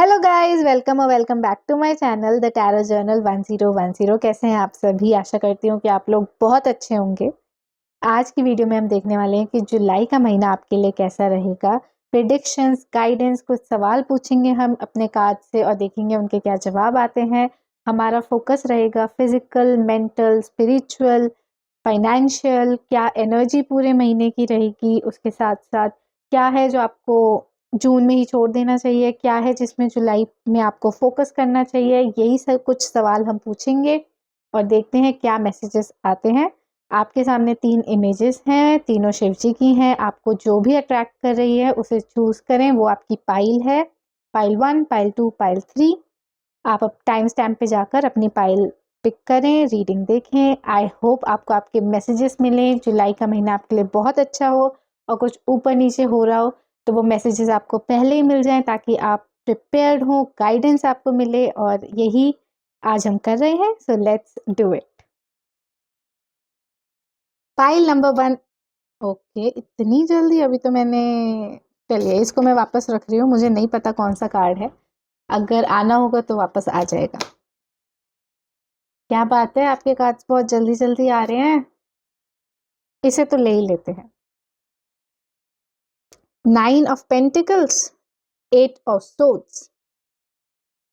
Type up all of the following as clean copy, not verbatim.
Hello guys, welcome back to my channel the tarot journal 1010। कैसे हैं आप सभी? आशा करती हूँ कि आप लोग बहुत अच्छे होंगे। आज की वीडियो में हम देखने वाले हैं कि जुलाई का महीना आपके लिए कैसा रहेगा। प्रेडिक्शंस, गाइडेंस, कुछ सवाल पूछेंगे हम अपने कार्ड से और देखेंगे उनके क्या जवाब आते हैं। हमारा फोकस रहेगा फिजिकल, मेंटल, स्पिरिचुअल, फाइनेंशियल, क्या एनर्जी पूरे महीने की रहेगी। उसके साथ साथ क्या है जो आपको जून में ही छोड़ देना चाहिए, क्या है जिसमें जुलाई में आपको फोकस करना चाहिए। यही सब कुछ सवाल हम पूछेंगे और देखते हैं क्या मैसेजेस आते हैं। आपके सामने 3 इमेजेस हैं, तीनों शिव जी की हैं। आपको जो भी अट्रैक्ट कर रही है उसे चूज करें, वो आपकी पाइल है। Pile 1, pile 2, pile 3। आप अब टाइम स्टैम्प पे जाकर अपनी पाइल पिक करें, रीडिंग देखें। आई होप आपको आपके मैसेजेस मिलें, जुलाई का महीना आपके लिए बहुत अच्छा हो। और कुछ ऊपर नीचे हो रहा हो तो वो मैसेजेस आपको पहले ही मिल जाएं ताकि आप प्रिपेयर्ड हो, गाइडेंस आपको मिले। और यही आज हम कर रहे हैं, so let's do it. Pile number 1। Okay, इतनी जल्दी? अभी तो मैंने, चलिए इसको मैं वापस रख रही हूँ, मुझे नहीं पता कौन सा कार्ड है। अगर आना होगा तो वापस आ जाएगा। क्या बात है, आपके कार्ड्स बहुत जल्दी जल्दी आ रहे हैं। इसे तो ले ही लेते हैं। 9 ऑफ पेंटिकल्स, 8 ऑफ सोर्ड्स।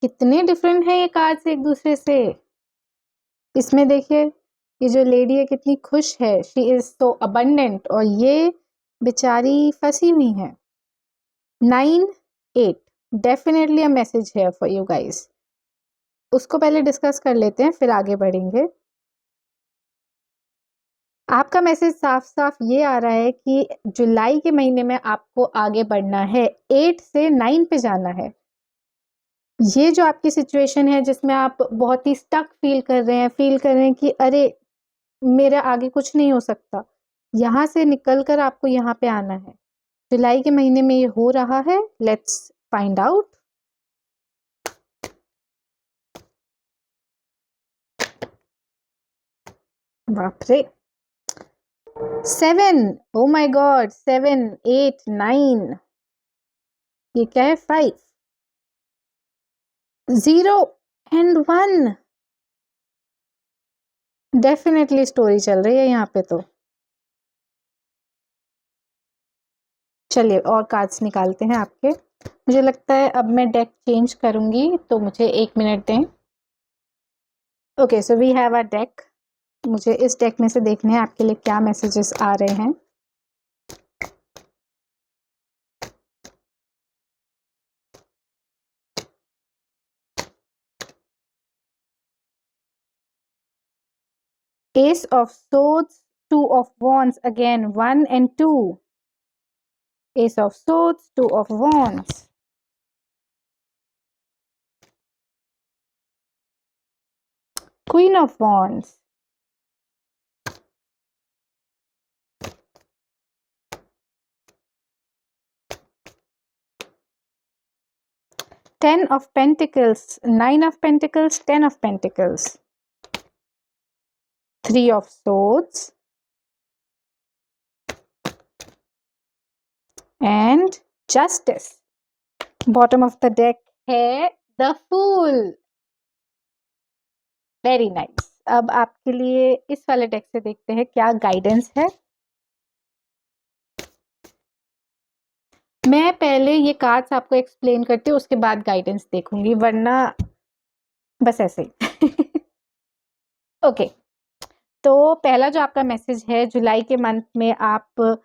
कितने डिफरेंट है ये कार्ड्स एक दूसरे से। इसमें देखिए, ये जो लेडी है कितनी खुश है, शी इज सो अबंडेंट, और ये बेचारी फंसी हुई है। 9, 8, डेफिनेटली अ मैसेज है फॉर यू गाइस। उसको पहले डिस्कस कर लेते हैं, फिर आगे बढ़ेंगे। आपका मैसेज साफ साफ ये आ रहा है कि जुलाई के महीने में आपको आगे बढ़ना है, 8 से 9 पे जाना है। ये जो आपकी सिचुएशन है जिसमें आप बहुत ही स्टक फील कर रहे हैं कि अरे मेरा आगे कुछ नहीं हो सकता, यहाँ से निकल कर आपको यहाँ पे आना है। जुलाई के महीने में ये हो रहा है। Let's find out. बाप रे, 7, ओ माय गॉड, 7, 8, 9। ये क्या है? 5, 0 एंड 1। डेफिनेटली स्टोरी चल रही है यहाँ पे तो। चलिए और कार्ड्स निकालते हैं आपके। मुझे लगता है अब मैं डेक चेंज करूंगी, तो मुझे 1 मिनट दें। Okay, so we have a deck. मुझे इस डेक में से देखने हैं आपके लिए क्या मैसेजेस आ रहे हैं। Ace of Swords, 2 of Wands, again 1 and 2. Ace of Swords, 2 of Wands. Queen of Wands. Ten of Pentacles, 9 of Pentacles, 10 of Pentacles. 3 of Swords. And Justice. Bottom of the deck है The Fool. Very nice. अब आपके लिए इस वाले deck से देखते हैं क्या गाइडेंस है। मैं पहले ये कार्ड्स आपको एक्सप्लेन करती हूँ, उसके बाद गाइडेंस देखूंगी, वरना बस ऐसे ही। ओके, तो पहला जो आपका मैसेज है, जुलाई के मंथ में आप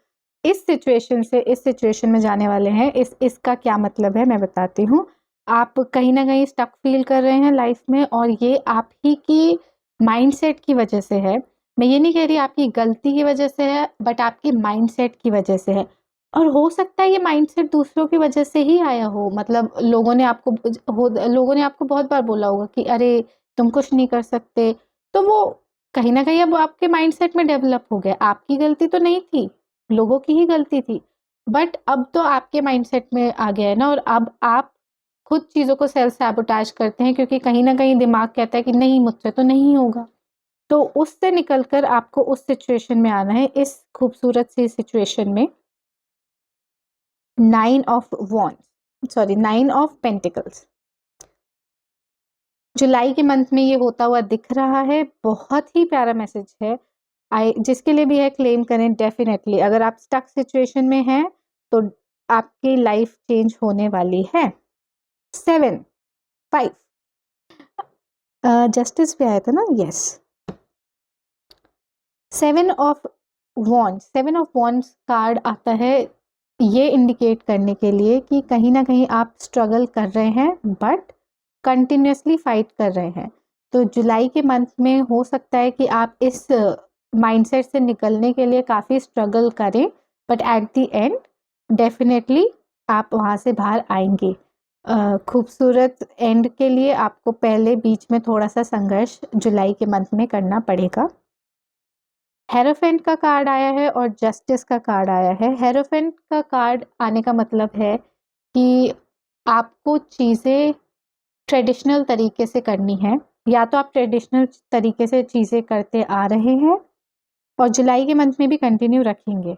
इस सिचुएशन से इस सिचुएशन में जाने वाले हैं। इसका क्या मतलब है मैं बताती हूँ। आप कहीं ना कहीं स्टक फील कर रहे हैं लाइफ में, और ये आप ही की माइंडसेट की वजह से है। मैं ये नहीं कह रही आपकी गलती की वजह से है, बट आपकी माइंडसेट की वजह से है। और हो सकता है ये माइंडसेट दूसरों की वजह से ही आया हो। मतलब लोगों ने आपको बहुत बार बोला होगा कि अरे तुम कुछ नहीं कर सकते, तो वो कहीं न कहीं अब आपके माइंडसेट में डेवलप हो गया। आपकी गलती तो नहीं थी, लोगों की ही गलती थी। बट अब तो आपके माइंडसेट में आ गया है ना, और अब आप खुद चीज़ों को सेल्फ सैबोटाज करते हैं, क्योंकि कहीं न कहीं दिमाग कहता है कि नहीं, मुझसे तो नहीं होगा। तो उससे निकल कर आपको उस सिचुएशन में आना है, इस खूबसूरत सी सिचुएशन में। 9 ऑफ पेंटिकल्स। जुलाई के मंथ में ये होता हुआ दिख रहा है। बहुत ही प्यारा मैसेज है। जिसके लिए भी है क्लेम करें डेफिनेटली। अगर आप स्टक सिचुएशन में हैं तो आपकी लाइफ चेंज होने वाली है। 7 5 जस्टिस पे आया था ना, यस। 7 ऑफ वॉन्ड्स कार्ड आता है ये इंडिकेट करने के लिए कि कहीं ना कहीं आप स्ट्रगल कर रहे हैं बट कंटिन्यूसली फाइट कर रहे हैं। तो जुलाई के मंथ में हो सकता है कि आप इस माइंडसेट से निकलने के लिए काफ़ी स्ट्रगल करें, but at the end definitely आप वहाँ से बाहर आएंगे। खूबसूरत एंड के लिए आपको पहले बीच में थोड़ा सा संघर्ष जुलाई के मंथ में करना पड़ेगा। हेरोफेंट का कार्ड आया है और जस्टिस का कार्ड आया है। हेरोफेंट का कार्ड आने का मतलब है कि आपको चीज़ें ट्रेडिशनल तरीके से करनी है, या तो आप ट्रेडिशनल तरीके से चीज़ें करते आ रहे हैं और जुलाई के मंथ में भी कंटिन्यू रखेंगे,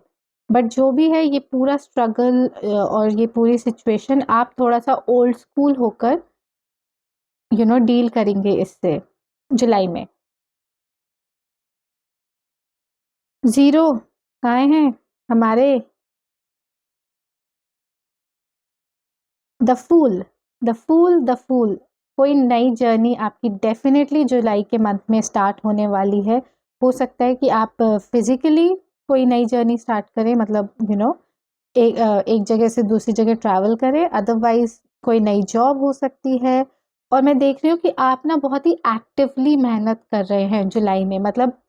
बट जो भी है ये पूरा स्ट्रगल और ये पूरी सिचुएशन आप थोड़ा सा ओल्ड स्कूल होकर डील करेंगे इससे जुलाई में। 0 कहाँ हैं हमारे? The fool. कोई नई जर्नी आपकी डेफिनेटली जुलाई के मंथ में स्टार्ट होने वाली है। हो सकता है कि आप फिजिकली कोई नई जर्नी स्टार्ट करें, मतलब एक जगह से दूसरी जगह ट्रैवल करें, अदरवाइज कोई नई जॉब हो सकती है। और मैं देख रही हूँ कि आप ना बहुत ही एक्टिवली मेहनत कर रहे हैं जुलाई में, मतलब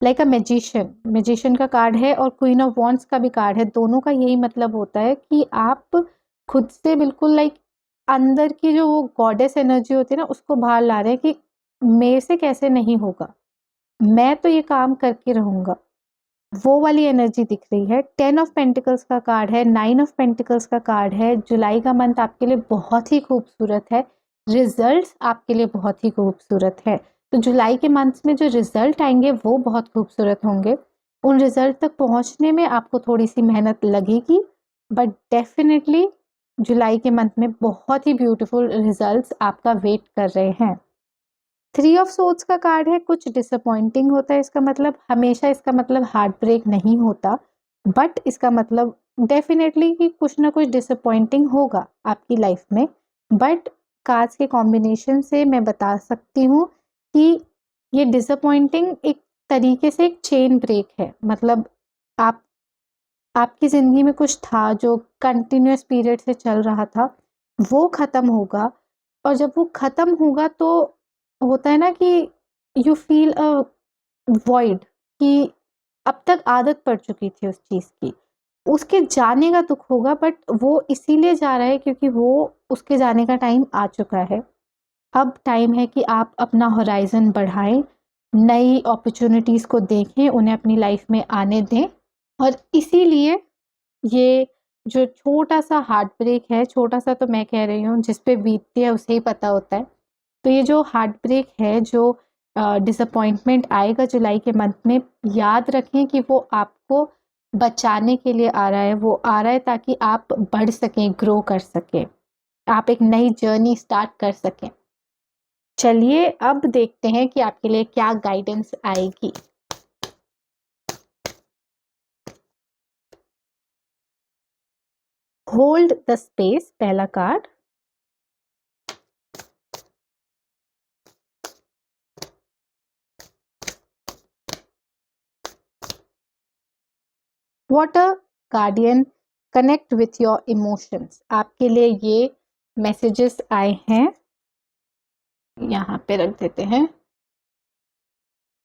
लाइक अ मैजिशियन का कार्ड है और क्वीन ऑफ वॉन्ड्स का भी कार्ड है। दोनों का यही मतलब होता है कि आप खुद से बिल्कुल लाइक अंदर की जो वो गॉडेस एनर्जी होती है ना, उसको बाहर ला रहे हैं कि मेरे से कैसे नहीं होगा, मैं तो ये काम करके रहूंगा। वो वाली एनर्जी दिख रही है। 10 ऑफ पेंटिकल्स का कार्ड है, 9 ऑफ पेंटिकल्स का कार्ड है। जुलाई का मंथ आपके लिए बहुत ही खूबसूरत है। रिजल्ट्स आपके लिए बहुत ही खूबसूरत है। तो जुलाई के मंथ में जो रिजल्ट आएंगे वो बहुत खूबसूरत होंगे। उन रिजल्ट तक पहुंचने में आपको थोड़ी सी मेहनत लगेगी, बट डेफिनेटली जुलाई के मंथ में बहुत ही ब्यूटीफुल रिजल्ट्स आपका वेट कर रहे हैं। 3 ऑफ सोर्ड्स का कार्ड है। कुछ डिसअपॉइंटिंग होता है इसका मतलब, हमेशा इसका मतलब हार्ट ब्रेक नहीं होता, बट इसका मतलब डेफिनेटली कि कुछ ना कुछ डिसअपॉइंटिंग होगा आपकी लाइफ में। बट कार्ड्स के कॉम्बिनेशन से मैं बता सकती हूँ कि ये डिसअपॉइंटिंग एक तरीके से एक चेन ब्रेक है। मतलब आपकी ज़िंदगी में कुछ था जो कंटिन्यूअस पीरियड से चल रहा था, वो ख़त्म होगा। और जब वो ख़त्म होगा तो होता है ना कि यू फील अ वॉइड, कि अब तक आदत पड़ चुकी थी उस चीज़ की। उसके जाने का दुःख होगा, बट वो इसीलिए जा रहा है क्योंकि वो उसके जाने का टाइम आ चुका है। अब टाइम है कि आप अपना होराइज़न बढ़ाएँ, नई अपॉर्च्युनिटीज़ को देखें, उन्हें अपनी लाइफ में आने दें। और इसीलिए ये जो छोटा-सा हार्ट ब्रेक है, छोटा-सा तो मैं कह रही हूँ, जिस पे बीतती है उसे ही पता होता है। तो ये जो हार्ट ब्रेक है, जो डिसअपॉइंटमेंट आएगा जुलाई के मंथ में, याद रखें कि वो आपको बचाने के लिए आ रहा है। वो आ रहा है ताकि आप बढ़ सकें, ग्रो कर सकें, आप एक नई जर्नी स्टार्ट कर सकें। चलिए अब देखते हैं कि आपके लिए क्या गाइडेंस आएगी। होल्ड द स्पेस पहला card. Water guardian, connect with your emotions. आपके लिए ये मैसेजेस आए हैं, यहाँ पे रख देते हैं।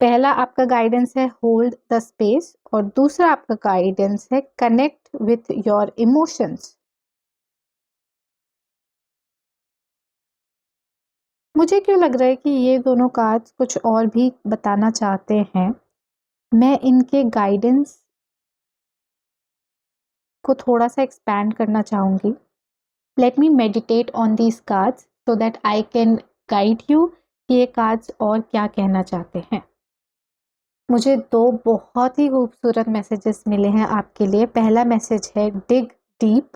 पहला आपका गाइडेंस है होल्ड द स्पेस और दूसरा आपका गाइडेंस है कनेक्ट विथ योर इमोशंस। मुझे क्यों लग रहा है कि ये दोनों कार्ड्स कुछ और भी बताना चाहते हैं। मैं इनके गाइडेंस को थोड़ा सा एक्सपैंड करना चाहूँगी। Let me meditate on these cards so that I can guide you कि ये कार्ड्स और क्या कहना चाहते हैं। मुझे 2 बहुत ही खूबसूरत मैसेजेस मिले हैं आपके लिए। पहला मैसेज है डिग डीप।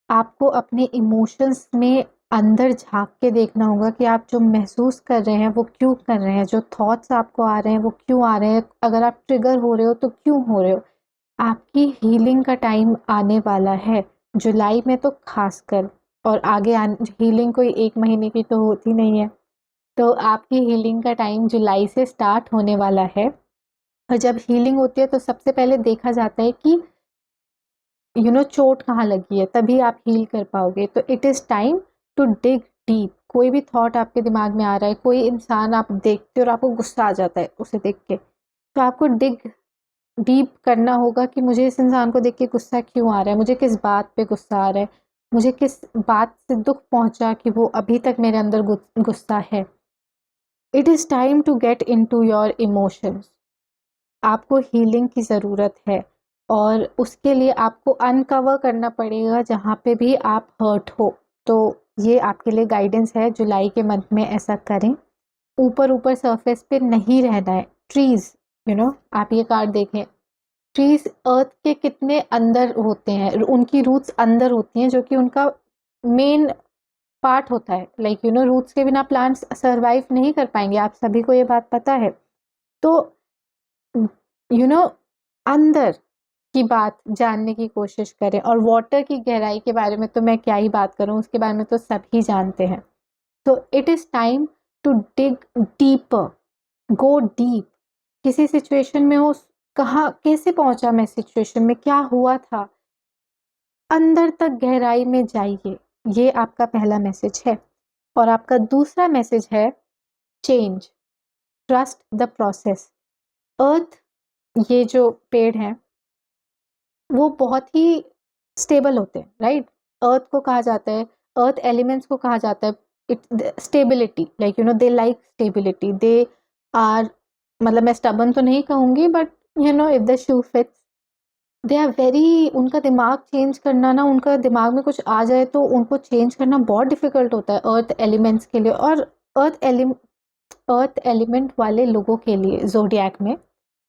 आपको अपने इमोशंस में अंदर झाँक के देखना होगा कि आप जो महसूस कर रहे हैं वो क्यों कर रहे हैं, जो थॉट्स आपको आ रहे हैं वो क्यों आ रहे हैं, अगर आप ट्रिगर हो रहे हो तो क्यों हो रहे हो। आपकी हीलिंग का टाइम आने वाला है, जुलाई में तो खासकर, और आगे हीलिंग कोई 1 महीने की तो होती नहीं है। तो आपकी हीलिंग का टाइम जुलाई से स्टार्ट होने वाला है, और जब हीलिंग होती है तो सबसे पहले देखा जाता है कि चोट कहाँ लगी है, तभी आप हील कर पाओगे। तो it is time to dig deep. कोई भी थॉट आपके दिमाग में आ रहा है, कोई इंसान आप देखते हो और आपको गुस्सा आ जाता है उसे देख के, तो आपको डिग डीप करना होगा कि मुझे इस इंसान को देख के गुस्सा क्यों आ रहा है, मुझे किस बात पे गुस्सा आ रहा है, मुझे किस बात से दुख पहुंचा कि वो अभी तक मेरे अंदर गुस्सा है। It is time to get into your emotions. आपको हीलिंग की ज़रूरत है, और उसके लिए आपको अनकवर करना पड़ेगा जहाँ पे भी आप हर्ट हो। तो ये आपके लिए गाइडेंस है, जुलाई के मंथ में ऐसा करें। ऊपर सरफेस पे नहीं रहना है। ट्रीज, आप ये कार्ड देखें, ट्रीज अर्थ के कितने अंदर होते हैं, उनकी रूट्स अंदर होती हैं, जो कि उनका मेन पार्ट होता है। लाइक रूट्स के बिना प्लांट्स सरवाइव नहीं कर पाएंगे, आप सभी को ये बात पता है। तो यू नो अंदर की बात जानने की कोशिश करें, और वाटर की गहराई के बारे में तो मैं क्या ही बात करूं, उसके बारे में तो सभी जानते हैं। तो it is time to dig deeper, go deep. किसी सिचुएशन में हो, कहाँ कैसे पहुंचा मैं सिचुएशन में, क्या हुआ था, अंदर तक गहराई में जाइए। ये आपका पहला मैसेज है। और आपका दूसरा मैसेज है चेंज, ट्रस्ट द प्रोसेस। अर्थ, ये जो पेड़ हैं वो बहुत ही स्टेबल होते हैं, राइट। अर्थ को कहा जाता है, अर्थ एलिमेंट्स को कहा जाता है it stability, like they like stability, they are, मतलब मैं स्टबन तो नहीं कहूंगी, but if the shoe fits, they are very, उनका दिमाग चेंज करना ना, उनका दिमाग में कुछ आ जाए तो उनको चेंज करना बहुत डिफिकल्ट होता है अर्थ एलिमेंट्स के लिए, और अर्थ अर्थ एलिमेंट वाले लोगों के लिए ज़ोडिएक में।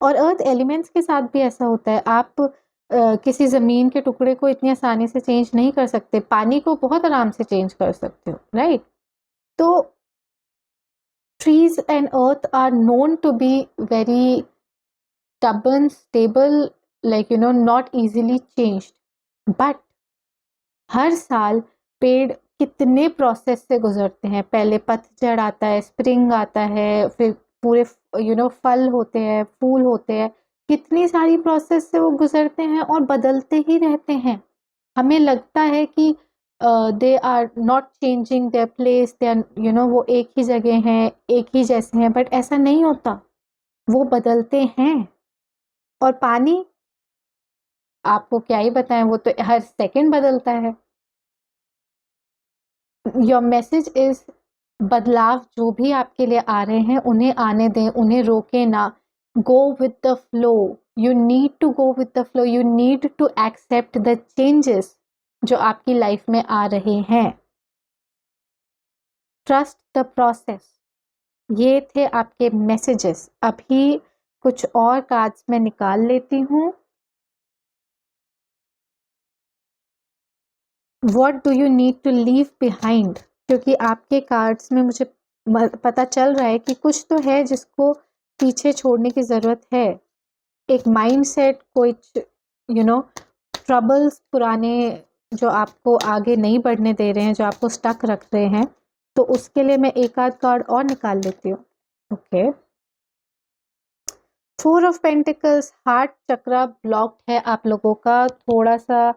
और अर्थ एलिमेंट्स के साथ भी ऐसा होता है। आप किसी ज़मीन के टुकड़े को इतनी आसानी से चेंज नहीं कर सकते, पानी को बहुत आराम से चेंज कर सकते हो, राइट। तो trees and earth are known to be very stubborn, stable, like not easily changed. But हर साल पेड़ कितने प्रोसेस से गुजरते हैं, पहले पतझड़ आता है, स्प्रिंग आता है, फिर पूरे फल होते हैं, फूल होते हैं, कितनी सारी प्रोसेस से वो गुजरते हैं और बदलते ही रहते हैं। हमें लगता है कि they are not changing their place, they are वो एक ही जगह हैं, एक ही जैसे हैं, बट ऐसा नहीं होता, वो बदलते हैं। और पानी, आपको क्या ही बताएं, वो तो हर सेकंड बदलता है। योर मैसेज इज, बदलाव जो भी आपके लिए आ रहे हैं उन्हें आने दें, उन्हें रोके ना। Go with the flow, you need to go with the flow, you need to accept the changes जो आपकी लाइफ में आ रहे हैं। Trust the process. ये थे आपके मैसेजेस। अभी कुछ और कार्ड्स मैं निकाल लेती हूँ। What do you need to leave behind? क्योंकि आपके कार्ड्स में मुझे पता चल रहा है कि कुछ तो है जिसको पीछे छोड़ने की ज़रूरत है। एक माइंडसेट, कोई ट्रबल्स पुराने जो आपको आगे नहीं बढ़ने दे रहे हैं, जो आपको स्टक रख रहे हैं, तो उसके लिए मैं एक आध कार्ड और निकाल लेती हूँ। Okay, 4 of pentacles, heart chakra blocked है आप लोगों का। थोड़ा सा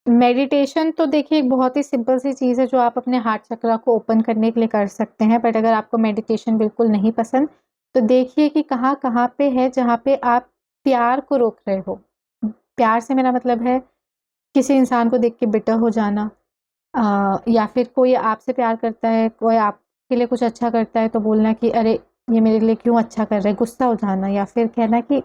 मेडिटेशन तो देखिए एक बहुत ही सिंपल सी चीज़ है जो आप अपने हार्ट चक्रा को ओपन करने के लिए कर सकते हैं। बट अगर आपको मेडिटेशन बिल्कुल नहीं पसंद, तो देखिए कि कहाँ कहाँ पे है जहाँ पे आप प्यार को रोक रहे हो। प्यार से मेरा मतलब है किसी इंसान को देख के बिटर हो जाना, या फिर कोई आपसे प्यार करता है, कोई आपके लिए कुछ अच्छा करता है तो बोलना कि अरे ये मेरे लिए क्यों अच्छा कर रहा है, गुस्सा हो जाना, या फिर कहना कि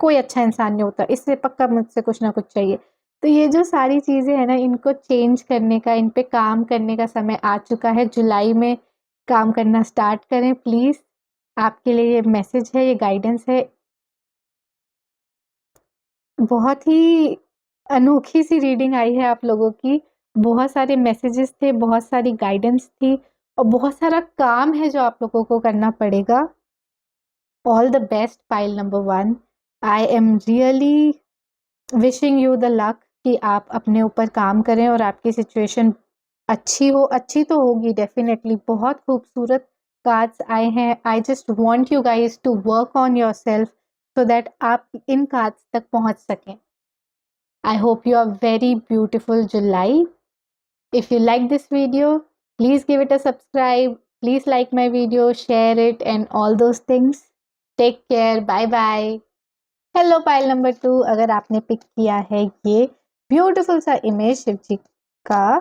कोई अच्छा इंसान नहीं होता, इससे पक्का मुझसे कुछ ना कुछ चाहिए। तो ये जो सारी चीज़ें हैं ना, इनको चेंज करने का, इन पे काम करने का समय आ चुका है। जुलाई में काम करना स्टार्ट करें प्लीज़। आपके लिए ये मैसेज है, ये गाइडेंस है। बहुत ही अनोखी सी रीडिंग आई है आप लोगों की, बहुत सारे मैसेजेस थे, बहुत सारी गाइडेंस थी और बहुत सारा काम है जो आप लोगों को करना पड़ेगा। All the best pile number 1। I am really wishing you the luck कि आप अपने ऊपर काम करें और आपकी सिचुएशन अच्छी हो। अच्छी तो होगी डेफिनेटली, बहुत खूबसूरत कार्ड्स आए हैं। I just want you guys to work on yourself so that आप इन कार्ड्स तक पहुंच सकें। I hope you are very beautiful July. If you like this video, please give it a subscribe. Please like my video, share it and all those things. Take care. Bye bye. Hello pile number 2, अगर आपने pick किया है ये beautiful सा image Shiv जी का,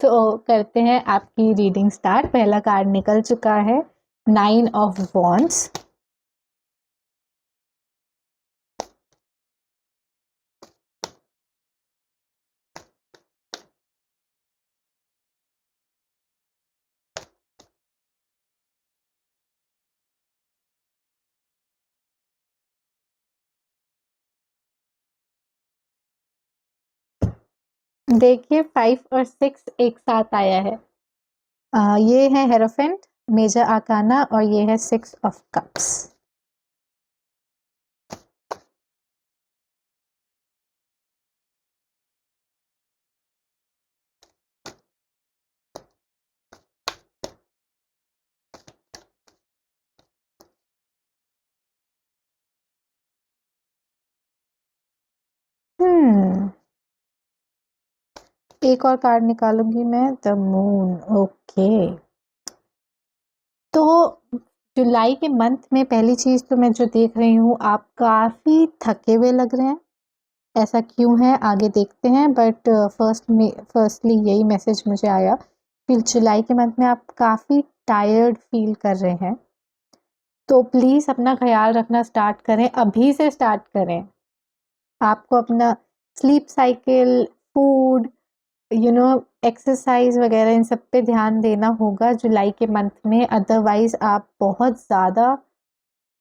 तो करते हैं आपकी रीडिंग स्टार्ट। पहला कार्ड निकल चुका है, 9 ऑफ वॉन्ड्स। देखिए 5 और 6 एक साथ आया है। ये है हेरोफेंट, मेजर आर्काना, और ये है 6 ऑफ कप्स। एक और कार्ड निकालूंगी मैं, द मून। ओके, तो जुलाई के मंथ में पहली चीज तो मैं जो देख रही हूँ, आप काफी थके हुए लग रहे हैं। ऐसा क्यों है आगे देखते हैं, बट फर्स्टली यही मैसेज मुझे आया कि जुलाई के मंथ में आप काफी टायर्ड फील कर रहे हैं। तो प्लीज अपना ख्याल रखना स्टार्ट करें, अभी से स्टार्ट करें। आपको अपना स्लीप साइकिल, फूड, एक्सरसाइज वगैरह इन सब पे ध्यान देना होगा जुलाई के मंथ में। अदरवाइज आप बहुत ज़्यादा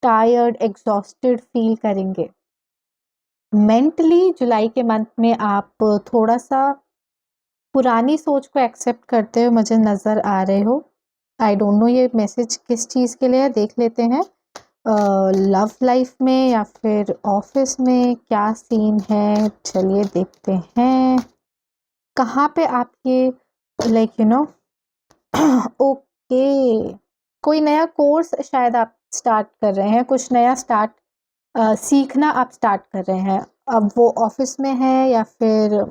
टायर्ड, एग्जॉस्टेड फील करेंगे। मेंटली जुलाई के मंथ में आप थोड़ा सा पुरानी सोच को एक्सेप्ट करते हुए मुझे नज़र आ रहे हो। आई डोंट नो ये मैसेज किस चीज़ के लिए है, देख लेते हैं। लव लाइफ में या फिर ऑफिस में क्या सीन है, चलिए देखते हैं। कहाँ पे आप ये ओके, कोई नया कोर्स शायद आप स्टार्ट कर रहे हैं, कुछ नया सीखना आप स्टार्ट कर रहे हैं। अब वो ऑफिस में है या फिर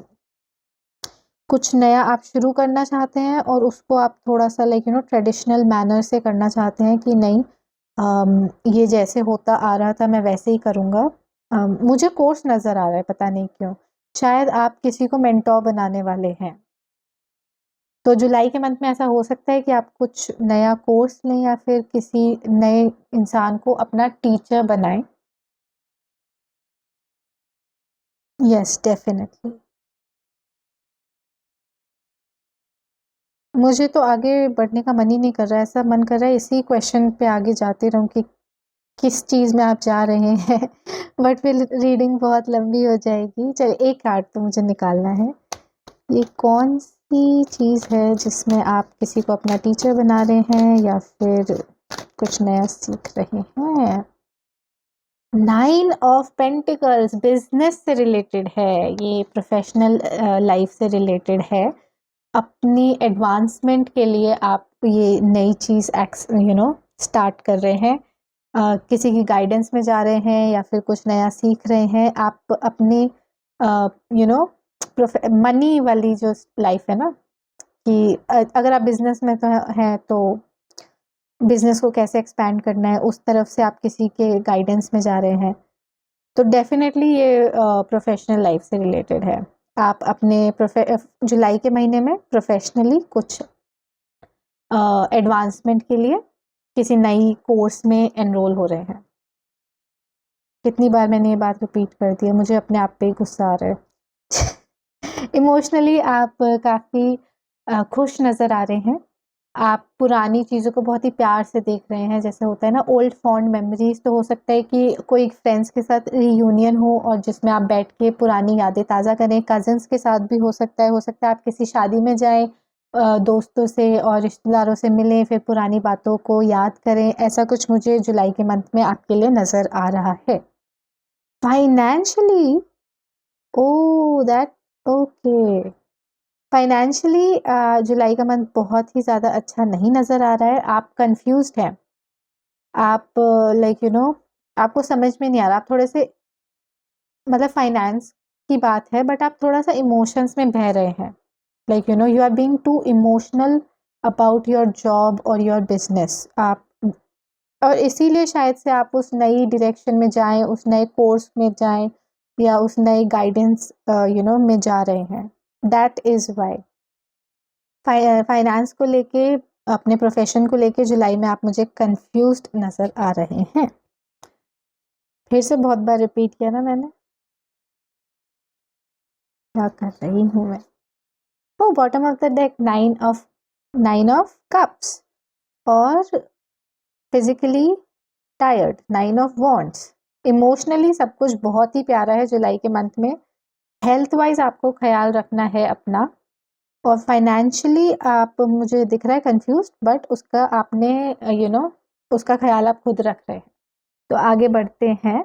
कुछ नया आप शुरू करना चाहते हैं और उसको आप थोड़ा सा ट्रेडिशनल मैनर से करना चाहते हैं कि नहीं, ये जैसे होता आ रहा था मैं वैसे ही करूँगा। मुझे कोर्स नज़र आ रहा है, पता नहीं क्यों। शायद आप किसी को मेंटोर बनाने वाले हैं। तो जुलाई के मंथ में ऐसा हो सकता है कि आप कुछ नया कोर्स लें या फिर किसी नए इंसान को अपना टीचर बनाएं। Yes, definitely. मुझे तो आगे बढ़ने का मन ही नहीं कर रहा है, ऐसा मन कर रहा है इसी क्वेश्चन पे आगे जाती रहूं कि किस चीज़ में आप जा रहे हैं बट फिर रीडिंग बहुत लंबी हो जाएगी। चलिए एक कार्ड तो मुझे निकालना है। ये कौन सी चीज़ है जिसमें आप किसी को अपना टीचर बना रहे हैं या फिर कुछ नया सीख रहे हैं? 9 ऑफ पेंटिकल्स बिजनेस से रिलेटेड है, ये प्रोफेशनल लाइफ से रिलेटेड है। अपनी एडवांसमेंट के लिए आप ये नई चीज़ स्टार्ट कर रहे हैं। किसी की गाइडेंस में जा रहे हैं या फिर कुछ नया सीख रहे हैं। आप अपनी मनी वाली जो लाइफ है ना, कि अगर आप बिजनेस में तो हैं तो बिजनेस को कैसे एक्सपैंड करना है, उस तरफ से आप किसी के गाइडेंस में जा रहे हैं। तो डेफिनेटली ये प्रोफेशनल लाइफ से रिलेटेड है। आप अपने जुलाई के महीने में प्रोफेशनली कुछ एडवांसमेंट के लिए किसी नई कोर्स में एनरोल हो रहे हैं। कितनी बार मैंने ये बात रिपीट कर दी है, मुझे अपने आप पे ही गुस्सा आ रहा है इमोशनली आप काफ़ी खुश नज़र आ रहे हैं। आप पुरानी चीज़ों को बहुत ही प्यार से देख रहे हैं, जैसे होता है ना ओल्ड फॉन्ड मेमोरीज। तो हो सकता है कि कोई फ्रेंड्स के साथ रियूनियन हो और जिसमें आप बैठ के पुरानी यादें ताज़ा करें। कज़न्स के साथ भी हो सकता है आप किसी शादी में जाएं, दोस्तों से और रिश्तेदारों से मिलें, फिर पुरानी बातों को याद करें। ऐसा कुछ मुझे जुलाई के मंथ में आपके लिए नज़र आ रहा है। Financially, oh that, okay, financially जुलाई का मंथ बहुत ही ज़्यादा अच्छा नहीं नज़र आ रहा है। आप कंफ्यूज्ड हैं, आप लाइक यू नो आपको समझ में नहीं आ रहा। आप थोड़े से, मतलब फाइनेंस की बात है, बट आप थोड़ा सा इमोशंस में बह रहे हैं। Like you are being too emotional about your job और योर बिजनेस। आप, और इसीलिए शायद से आप उस नई डायरेक्शन में जाएं, उस नए कोर्स में जाएं, या उस नए गाइडेंस में जा रहे हैं। दैट इज़ वाई फाइनेंस को लेके, अपने प्रोफेशन को लेके जुलाई में आप मुझे कंफ्यूज्ड नज़र आ रहे हैं। फिर से बहुत बार रिपीट किया ना मैंने, क्या कर रही हूँ मैं। Oh, bottom of the deck, nine of cups, और physically tired, nine of wands. Emotionally सब कुछ बहुत ही प्यारा है जुलाई के मंथ में। हेल्थ वाइज आपको ख्याल रखना है अपना, और फाइनेंशियली आप, मुझे दिख रहा है कंफ्यूज, बट उसका आपने उसका ख्याल आप खुद रख रहे हैं। तो आगे बढ़ते हैं,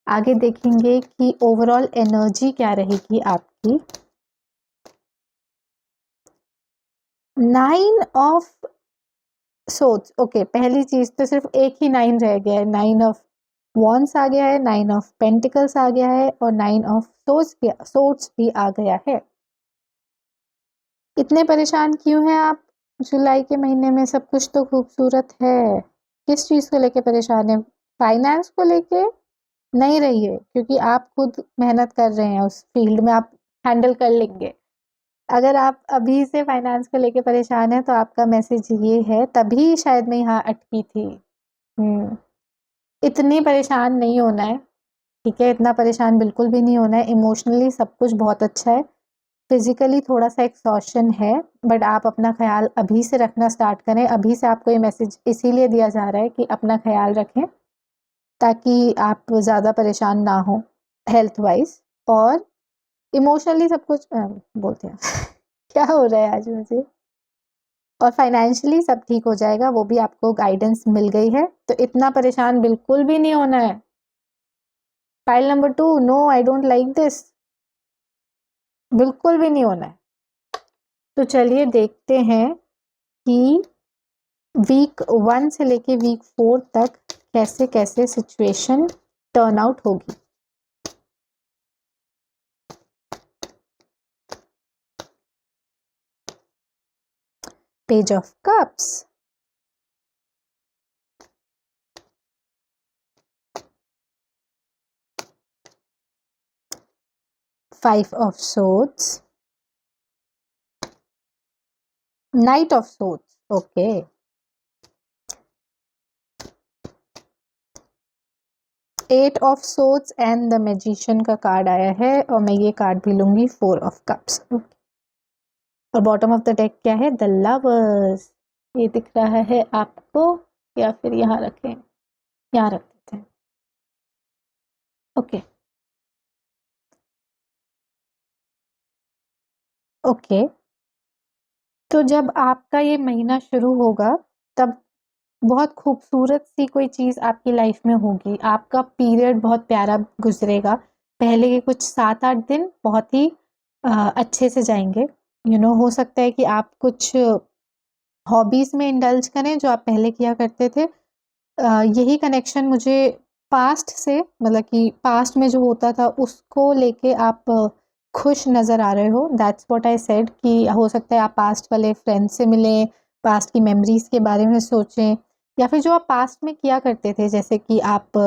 आगे देखेंगे कि ओवरऑल एनर्जी क्या रहेगी आपकी। 9 ऑफ सोर्ड्स, ओके, पहली चीज तो सिर्फ एक ही 9 रह गया है। 9 ऑफ वॉन्ड्स आ गया है, 9 ऑफ पेंटिकल्स आ गया है, और 9 ऑफ सोर्ड्स भी आ गया है। इतने परेशान क्यों हैं आप जुलाई के महीने में? सब कुछ तो खूबसूरत है। किस चीज़ को लेके परेशान है? फाइनेंस को लेके नहीं रहिए, क्योंकि आप खुद मेहनत कर रहे हैं उस फील्ड में, आप हैंडल कर लेंगे। अगर आप अभी से फाइनेंस को लेके परेशान है, तो आपका मैसेज ये है, तभी शायद मैं यहाँ अटकी थी। इतनी परेशान नहीं होना है, ठीक है? इतना परेशान बिल्कुल भी नहीं होना है। इमोशनली सब कुछ बहुत अच्छा है, फिजिकली थोड़ा सा एक्सॉशन है, बट आप अपना ख्याल अभी से रखना स्टार्ट करें। अभी से आपको ये मैसेज इसीलिए दिया जा रहा है कि अपना ख्याल रखें, ताकि आप ज़्यादा परेशान ना हो हेल्थ वाइज। और इमोशनली सब कुछ बोलते हैं क्या हो रहा है आज मुझे। और फाइनेंशियली सब ठीक हो जाएगा, वो भी आपको गाइडेंस मिल गई है, तो इतना परेशान बिल्कुल भी नहीं होना है। Pile number 2, no I don't like this, बिल्कुल भी नहीं होना है। तो चलिए देखते हैं कि वीक 1 से लेके वीक 4 तक कैसे कैसे सिचुएशन टर्न आउट होगी। Page of cups, five of swords, knight of swords, okay, eight of swords and the magician का कार्ड आया है, और मैं ये कार्ड भी लूंगी, 4 ऑफ कप्स। और बॉटम ऑफ द डेक क्या है? The lovers. ये दिख रहा है आपको, या फिर यहाँ रखें? यहाँ रख देते हैं, ओके ओके। तो जब आपका ये महीना शुरू होगा, तब बहुत खूबसूरत सी कोई चीज़ आपकी लाइफ में होगी। आपका पीरियड बहुत प्यारा गुजरेगा। पहले के कुछ 7-8 दिन बहुत ही अच्छे से जाएंगे। हो सकता है कि आप कुछ हॉबीज़ में इंडल्ज करें जो आप पहले किया करते थे। यही कनेक्शन मुझे पास्ट से, मतलब कि पास्ट में जो होता था उसको लेके आप खुश नज़र आ रहे हो। दैट्स व्हाट आई सेड, कि हो सकता है आप पास्ट वाले फ्रेंड से मिलें, पास्ट की मेमोरीज़ के बारे में सोचें, या फिर जो आप पास्ट में किया करते थे, जैसे कि आप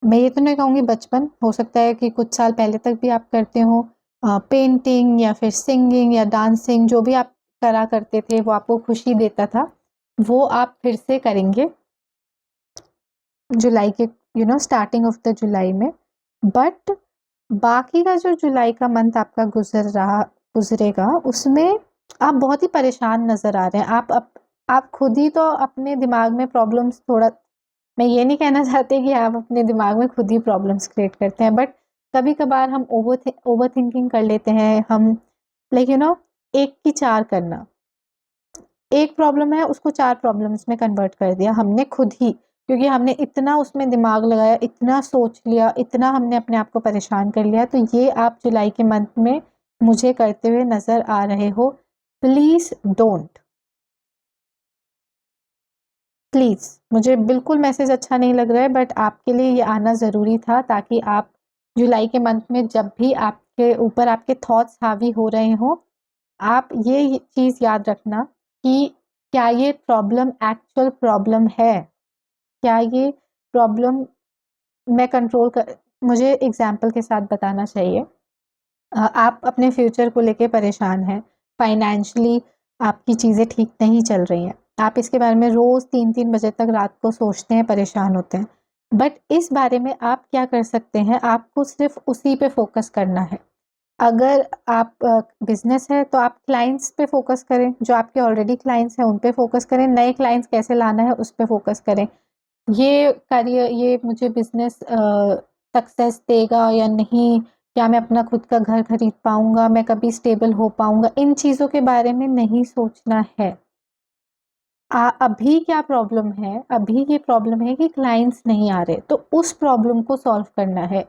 मैं ये तो नहीं कहूँगी बचपन, हो सकता है कि कुछ साल पहले तक भी आप करते हो, पेंटिंग या फिर सिंगिंग या डांसिंग, जो भी आप करा करते थे वो आपको खुशी देता था, वो आप फिर से करेंगे जुलाई के स्टार्टिंग ऑफ द जुलाई में। बट बाकी का जो जुलाई का मंथ आपका गुजरेगा, उसमें आप बहुत ही परेशान नज़र आ रहे हैं। आप खुद ही तो अपने दिमाग में प्रॉब्लम्स थोड़ा, मैं ये नहीं कहना चाहती कि आप अपने दिमाग में खुद ही प्रॉब्लम्स क्रिएट करते हैं, बट कभी-कभार हम ओवरथिंकिंग कर लेते हैं। हम लाइक एक की 4 करना। एक प्रॉब्लम है, उसको 4 प्रॉब्लम्स में कन्वर्ट कर दिया हमने खुद ही, क्योंकि हमने इतना उसमें दिमाग लगाया, इतना सोच लिया, इतना हमने अपने आप को परेशान कर लिया। तो ये आप जुलाई के मंथ में मुझे करते हुए नज़र आ रहे हो। Please don't. प्लीज़, मुझे बिल्कुल मैसेज अच्छा नहीं लग रहा है, बट आपके लिए ये आना ज़रूरी था, ताकि आप जुलाई के मंथ में जब भी आपके ऊपर आपके थॉट्स हावी हो रहे हों, आप ये चीज़ याद रखना कि क्या ये प्रॉब्लम एक्चुअल प्रॉब्लम है? क्या ये प्रॉब्लम मैं कंट्रोल कर, मुझे एग्ज़ाम्पल के साथ बताना चाहिए। आप अपने फ्यूचर को लेके परेशान हैं, फाइनेंशियली आपकी चीज़ें ठीक नहीं चल रही हैं। आप इसके बारे में रोज़ 3-3 बजे तक रात को सोचते हैं, परेशान होते हैं। बट इस बारे में आप क्या कर सकते हैं, आपको सिर्फ़ उसी पे फ़ोकस करना है। अगर आप बिज़नेस है तो आप क्लाइंट्स पे फ़ोकस करें, जो आपके ऑलरेडी क्लाइंट्स हैं उन पे फ़ोकस करें, नए क्लाइंट्स कैसे लाना है उस पे फ़ोकस करें। ये मुझे बिज़नेस सक्सेस देगा या नहीं? क्या मैं अपना खुद का घर खरीद पाऊँगा? मैं कभी स्टेबल हो पाऊँगा? इन चीज़ों के बारे में नहीं सोचना है। अभी क्या प्रॉब्लम है? अभी ये प्रॉब्लम है कि क्लाइंट्स नहीं आ रहे, तो उस प्रॉब्लम को सॉल्व करना है।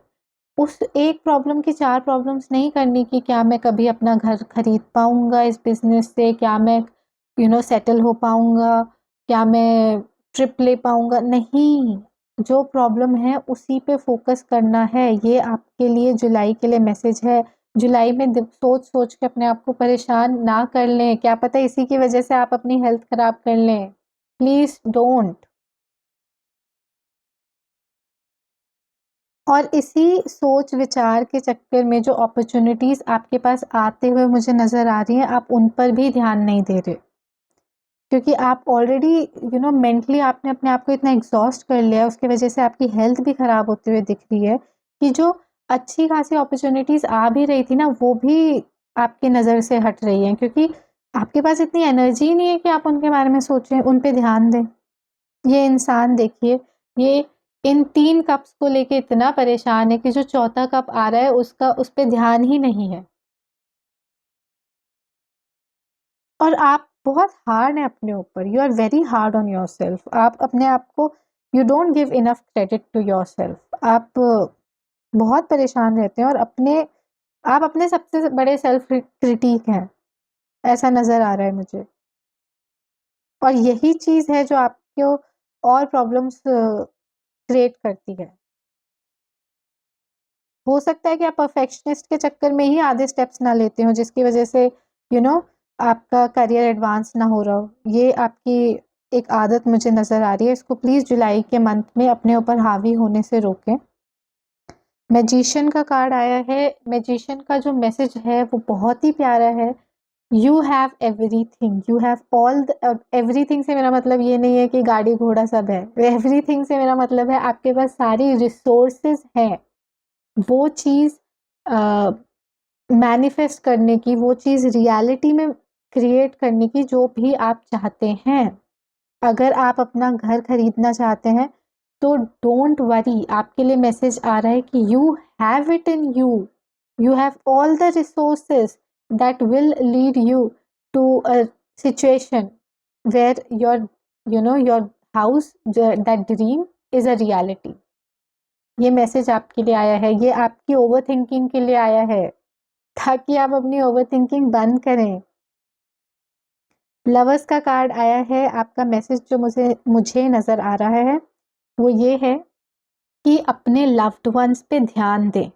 उस एक प्रॉब्लम की 4 प्रॉब्लम्स नहीं करनी कि क्या मैं कभी अपना घर खरीद पाऊँगा इस बिज़नेस से? क्या मैं सेटल हो पाऊँगा? क्या मैं ट्रिप ले पाऊँगा? नहीं, जो प्रॉब्लम है उसी पे फ़ोकस करना है। ये आपके लिए जुलाई के लिए मैसेज है। जुलाई में सोच-सोच के अपने आप को परेशान ना कर लें, क्या पता इसी की वज़ह से आप अपनी हेल्थ ख़राब कर लें। Please don't. और इसी सोच विचार के चक्कर में जो अपॉर्च्युनिटीज़ आपके पास आते हुए मुझे नज़र आ रही हैं, आप उन पर भी ध्यान नहीं दे रहे। क्योंकि आप ऑलरेडी मेंटली आपने अपने आप को इतना एग्ज़ॉस्ट कर लिया है, उसकी वज़ह से आपकी हेल्थ भी ख़राब होते हुए दिख रही है, कि जो अच्छी खासी अपॉर्च्युनिटीज़ आ भी रही थी ना, वो भी आपकी नज़र से हट रही हैं, क्योंकि आपके पास इतनी एनर्जी ही नहीं है कि आप उनके बारे में सोचें, उन पे ध्यान दें। ये इंसान देखिए, ये इन 3 कप्स को लेके इतना परेशान है कि जो चौथा कप आ रहा है उसका उस पे ध्यान ही नहीं है। और आप बहुत हार्ड हैं अपने ऊपर, you are very hard on yourself. आप अपने आप को, you don't give enough credit to yourself. आप बहुत परेशान रहते हैं और आप अपने सबसे बड़े सेल्फ क्रिटिक हैं, ऐसा नज़र आ रहा है मुझे। और यही चीज़ है जो आपको और प्रॉब्लम्स क्रिएट करती है। हो सकता है कि आप परफेक्शनिस्ट के चक्कर में ही आधे स्टेप्स ना लेते हो, जिसकी वजह से यू नो आपका करियर एडवांस ना हो रहा हो। ये आपकी एक आदत मुझे नज़र आ रही है, इसको प्लीज़ जुलाई के मंथ में अपने ऊपर हावी होने से रोकें। मैजिशियन का कार्ड आया है। मैजिशियन का जो मैसेज है वो बहुत ही प्यारा है। You have everything, you have all the everything से मेरा मतलब ये नहीं है कि गाड़ी घोड़ा सब है। एवरीथिंग से मेरा मतलब है आपके पास सारी रिसोर्सेज हैं। वो चीज़ मैनिफेस्ट करने की, वो चीज़ रियलिटी में क्रिएट करने की जो भी आप चाहते हैं। अगर आप अपना घर खरीदना चाहते हैं, तो डोंट वरी, आपके लिए मैसेज आ रहा है कि you have it in you. You have all the resources that will lead you to a situation where your house, that dream is a reality. ये मैसेज आपके लिए आया है, ये आपकी ओवरथिंकिंग के लिए आया है, ताकि आप अपनी ओवरथिंकिंग बंद करें। लवर्स का कार्ड आया है। आपका मैसेज जो मुझे मुझे नज़र आ रहा है, वो ये है कि अपने लव्ड वन्स पे ध्यान दें।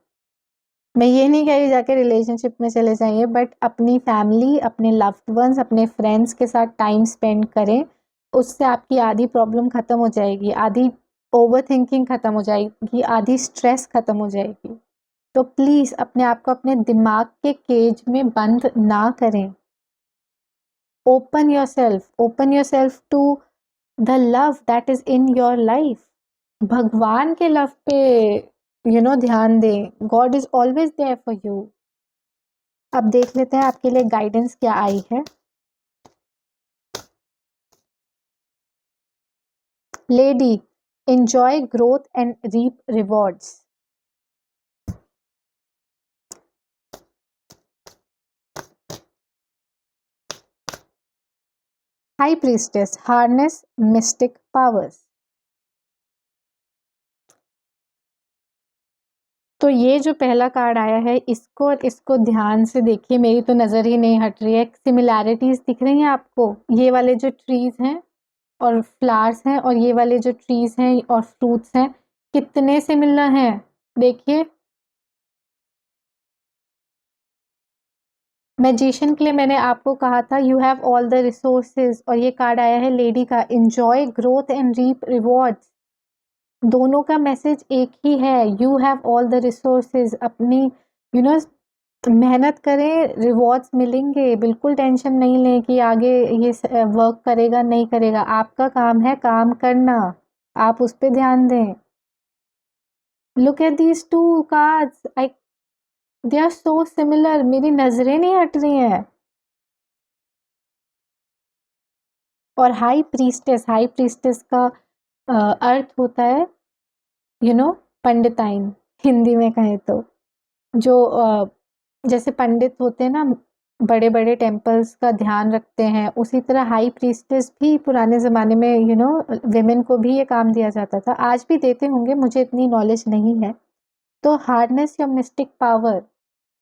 मैं ये नहीं कह रही जाके रिलेशनशिप में चले जाइए, बट अपनी फैमिली, अपने लव्ड वन्स, अपने फ्रेंड्स के साथ टाइम स्पेंड करें। उससे आपकी आधी प्रॉब्लम खत्म हो जाएगी, आधी ओवरथिंकिंग खत्म हो जाएगी, आधी स्ट्रेस खत्म हो जाएगी। तो प्लीज़ अपने आप को अपने दिमाग के केज में बंद ना करें। Open yourself to the love that is in your life. भगवान के लव पे ध्यान दें। God is always there for you. अब देख लेते हैं आपके लिए गाइडेंस क्या आई है। Lady, enjoy growth and reap rewards. High priestess, harness mystic powers. तो ये जो पहला कार्ड आया है, इसको और इसको ध्यान से देखिए, मेरी तो नज़र ही नहीं हट रही है। सिमिलैरिटीज़ दिख रही हैं आपको? ये वाले जो ट्रीज़ हैं और फ्लावर्स हैं और ये वाले जो ट्रीज़ हैं और फ्रूट्स हैं, कितने सिमिलर हैं, देखिए। मैजिशियन के लिए मैंने आपको कहा था you have all the resources, और ये कार्ड आया है लेडी का, enjoy growth and reap rewards. दोनों का मैसेज एक ही है, you have all the resources. अपनी मेहनत करें, रिवॉर्ड्स मिलेंगे, बिल्कुल टेंशन नहीं लें कि आगे ये वर्क करेगा नहीं करेगा। आपका काम है काम करना, आप उस पर ध्यान दें। Look at these two cards, they are so similar, मेरी नजरें नहीं हट रही हैं। और हाई प्रीस्टेस का अर्थ होता है पंडिताइन, हिंदी में कहें तो। जो जैसे पंडित होते हैं ना, बड़े बड़े टेम्पल्स का ध्यान रखते हैं, उसी तरह हाई प्रीस्टेस भी पुराने ज़माने में विमेन को भी ये काम दिया जाता था, आज भी देते होंगे, मुझे इतनी नॉलेज नहीं है। तो हार्नेस योर मिस्टिक पावर,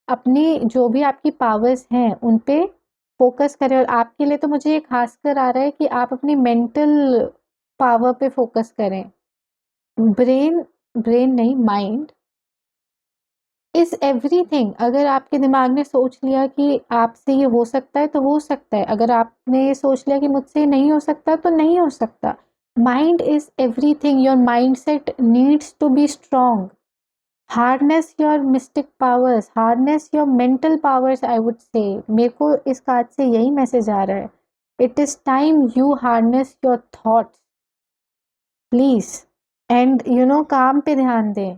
अपनी जो भी आपकी पावर्स हैं उन पे फोकस करें। और आपके लिए तो मुझे ये खासकर आ रहा है कि आप अपनी मेंटल पावर पे फोकस करें। ब्रेन नहीं, माइंड इज एवरीथिंग। अगर आपके दिमाग ने सोच लिया कि आपसे ये हो सकता है तो हो सकता है, अगर आपने ये सोच लिया कि मुझसे ये नहीं हो सकता तो नहीं हो सकता। Mind is everything, your mind set needs to be strong. Harness your mystic powers, harness your mental powers, I would say. मेरे को इस कार्ड से यही मैसेज आ रहा है, it is time you harness your thoughts please. And काम पे ध्यान दें,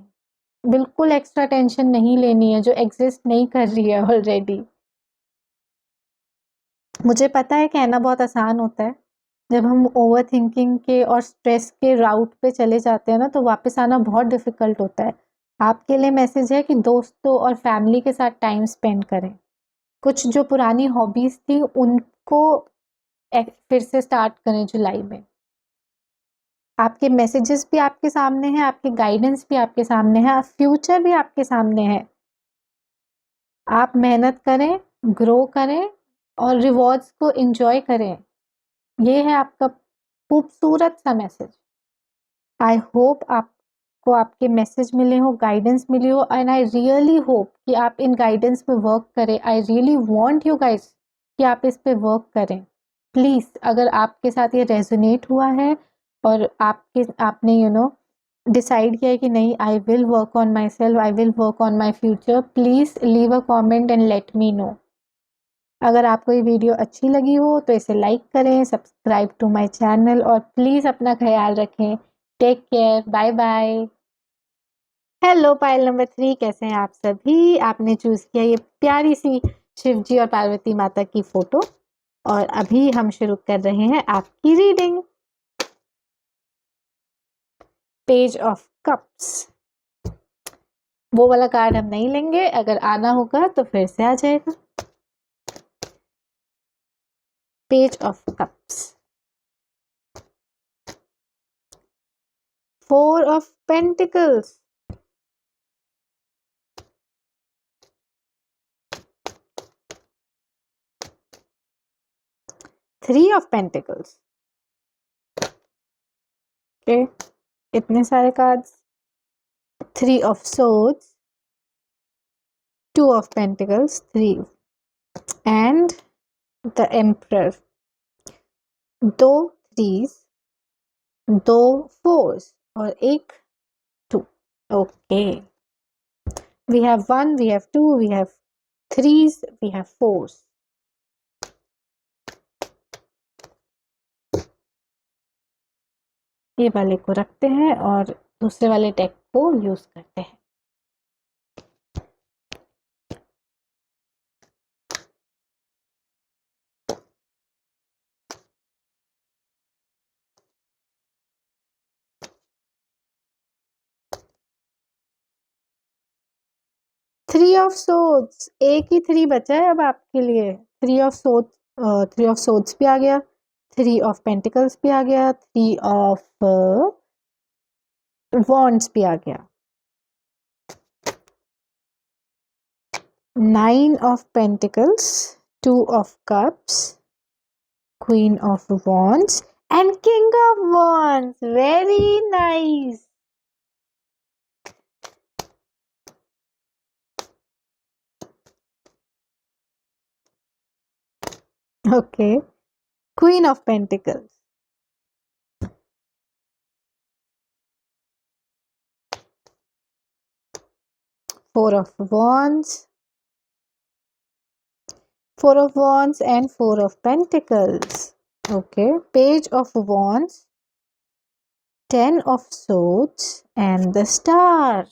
बिल्कुल एक्स्ट्रा टेंशन नहीं लेनी है जो एग्जिस्ट नहीं कर रही है ऑलरेडी। मुझे पता है कहना बहुत आसान होता है, जब हम ओवर थिंकिंग के और स्ट्रेस के राउट पे चले जाते हैं ना, तो वापस आना बहुत डिफ़िकल्ट होता है। आपके लिए मैसेज है कि दोस्तों और फैमिली के साथ टाइम स्पेंड करें। कुछ जो पुरानी हॉबीज़ थी उनको फिर से स्टार्ट करें जुलाई में। आपके मैसेजेस भी आपके सामने हैं, आपके गाइडेंस भी आपके सामने है, फ्यूचर भी आपके सामने है। आप मेहनत करें, ग्रो करें और रिवॉर्ड्स को एंजॉय करें। ये है आपका खूबसूरत सा मैसेज। आई होप आपको आपके मैसेज मिले हो, गाइडेंस मिली हो, एंड आई रियली होप कि आप इन गाइडेंस पे वर्क करें। I really want you guys कि आप इस पे वर्क करें प्लीज़। अगर आपके साथ ये रेजोनेट हुआ है और आपने डिसाइड किया है कि नहीं, I will work on my self, I will work on my future, please leave a comment and let me know. अगर आपको ये वीडियो अच्छी लगी हो तो इसे लाइक करें, सब्सक्राइब टू माय चैनल, और प्लीज़ अपना ख्याल रखें। Take care, bye bye. Hello pile number 3, कैसे हैं आप सभी? आपने चूज़ किया ये प्यारी सी शिव जी और पार्वती माता की फ़ोटो, और अभी हम शुरू कर रहे हैं आपकी रीडिंग। पेज ऑफ कप्स, वो वाला कार्ड हम नहीं लेंगे, अगर आना होगा तो फिर से आ जाएगा। Page of cups, 4 of Pentacles, 3 of Pentacles। Okay, इतने सारे cards. 3 of Swords, 2 of Pentacles, 3 and the Emperor। 2 3s, 2 4s और 1 2। Okay, we have 1, we have 2, we have 3s, we have 4s। ये वाले को रखते हैं और दूसरे वाले डेक को यूज करते हैं। ऑफ सोर्ड्स, एक ही 3 बचा है अब आपके लिए। 3 ऑफ सोर्ड्स भी आ गया, 3 ऑफ पेंटिकल्स भी आ गया, 3 ऑफ वॉन्ड्स भी आ गया, 9 of pentacles, 2 of cups, queen of wands and king of wands. Very nice. Okay, queen of pentacles, 4 of wands, 4 of wands and 4 of pentacles. Okay, page of wands, 10 of swords and the star.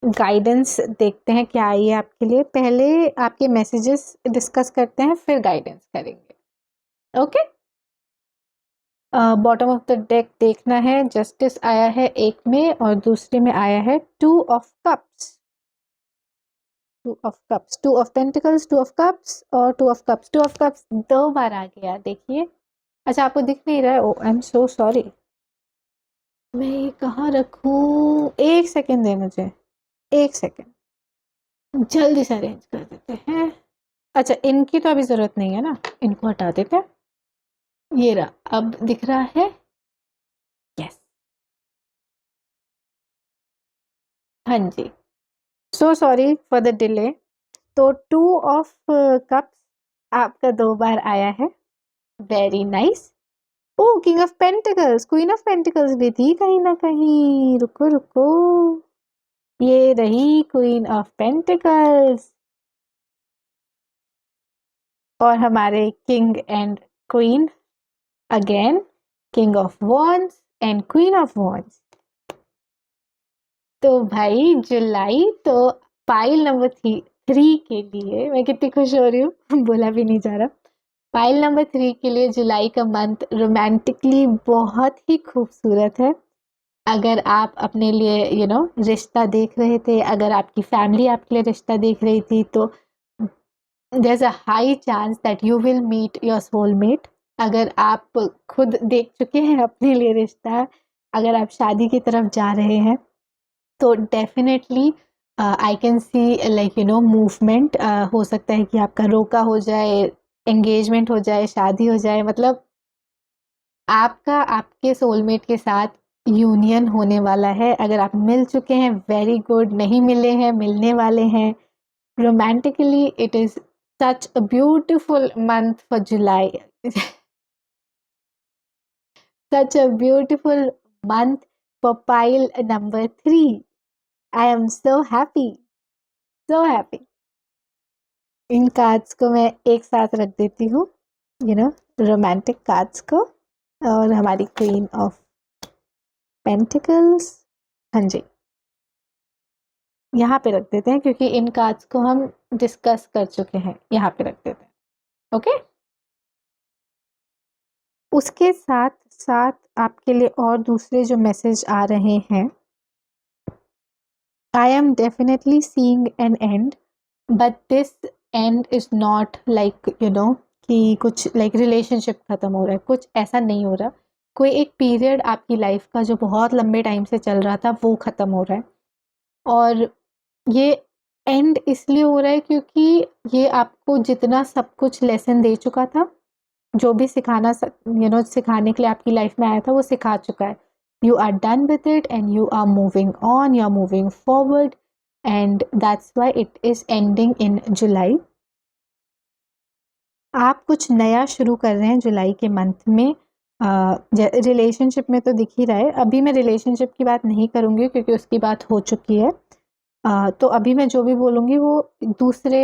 Guidance देखते हैं क्या आई है आपके लिए। पहले आपके messages discuss करते हैं, फिर गाइडेंस करेंगे। Okay, bottom of the deck देखना है। जस्टिस आया है एक में और दूसरे में आया है 2 of cups, 2 of cups, 2 of pentacles, 2 of cups और 2 ऑफ कप्स। 2 ऑफ कप्स 2 बार आ गया, देखिए। अच्छा, आपको दिख नहीं रहा है? ओ, आई एम सो सॉरी। मैं ये कहाँ रखूँ? एक सेकेंड दे मुझे, एक सेकेंड, जल्दी से अरेंज कर देते हैं। अच्छा, इनकी तो अभी जरूरत नहीं है ना, इनको हटा देते हैं। ये रहा, अब दिख रहा है? यस, हाँ जी। So sorry for the delay. तो 2 ऑफ कप्स आपका 2 बार आया है। Very nice. Oh, king of pentacles, queen of pentacles भी थी कहीं ना कहीं। रुको रुको, ये रही क्वीन ऑफ पेंटिकल्स। और हमारे king and queen again, king of wands and queen of wands. तो भाई जुलाई तो पाइल नंबर 3 के लिए मैं कितनी खुश हो रही हूँ बोला भी नहीं जा रहा। पाइल नंबर 3 के लिए जुलाई का मंथ रोमांटिकली बहुत ही खूबसूरत है। अगर आप अपने लिए रिश्ता देख रहे थे, अगर आपकी फैमिली आपके लिए रिश्ता देख रही थी, तो there's a high chance that you will meet your soulmate। अगर आप खुद देख चुके हैं अपने लिए रिश्ता, अगर आप शादी की तरफ जा रहे हैं, तो definitely I can C movement. हो सकता है कि आपका रोका हो जाए, एंगेजमेंट हो जाए, शादी हो जाए। मतलब आपका आपके सोलमेट के साथ यूनियन होने वाला है। अगर आप मिल चुके हैं, वेरी गुड। नहीं मिले हैं, मिलने वाले हैं। Romantically it is such a beautiful month for July। Such a beautiful month for pile number 3। I am so happy, so happy। In cards को मैं एक साथ रख देती हूँ, रोमांटिक कार्ड्स को। और हमारी क्वीन ऑफ पेंटिकल्स, हाँ जी, यहाँ पे रख देते हैं क्योंकि इन कार्ड्स को हम डिस्कस कर चुके हैं। यहाँ पे रख देते हैं, ओके। उसके साथ साथ आपके लिए और दूसरे जो मैसेज आ रहे हैं, I am definitely seeing an end, but this end is not like कि कुछ like रिलेशनशिप खत्म हो रहा है, कुछ ऐसा नहीं हो रहा। कोई एक पीरियड आपकी लाइफ का जो बहुत लंबे टाइम से चल रहा था, वो खत्म हो रहा है। और ये एंड इसलिए हो रहा है क्योंकि ये आपको जितना सब कुछ लेसन दे चुका था, जो भी सिखाने के लिए आपकी लाइफ में आया था, वो सिखा चुका है। You are done with it and you are moving on, you are moving forward, and that's why it is ending in July। आप कुछ नया शुरू कर रहे हैं जुलाई के मंथ में। रिलेशनशिप में तो दिख ही रहा है। अभी मैं रिलेशनशिप की बात नहीं करूँगी क्योंकि उसकी बात हो चुकी है। तो अभी मैं जो भी बोलूँगी वो दूसरे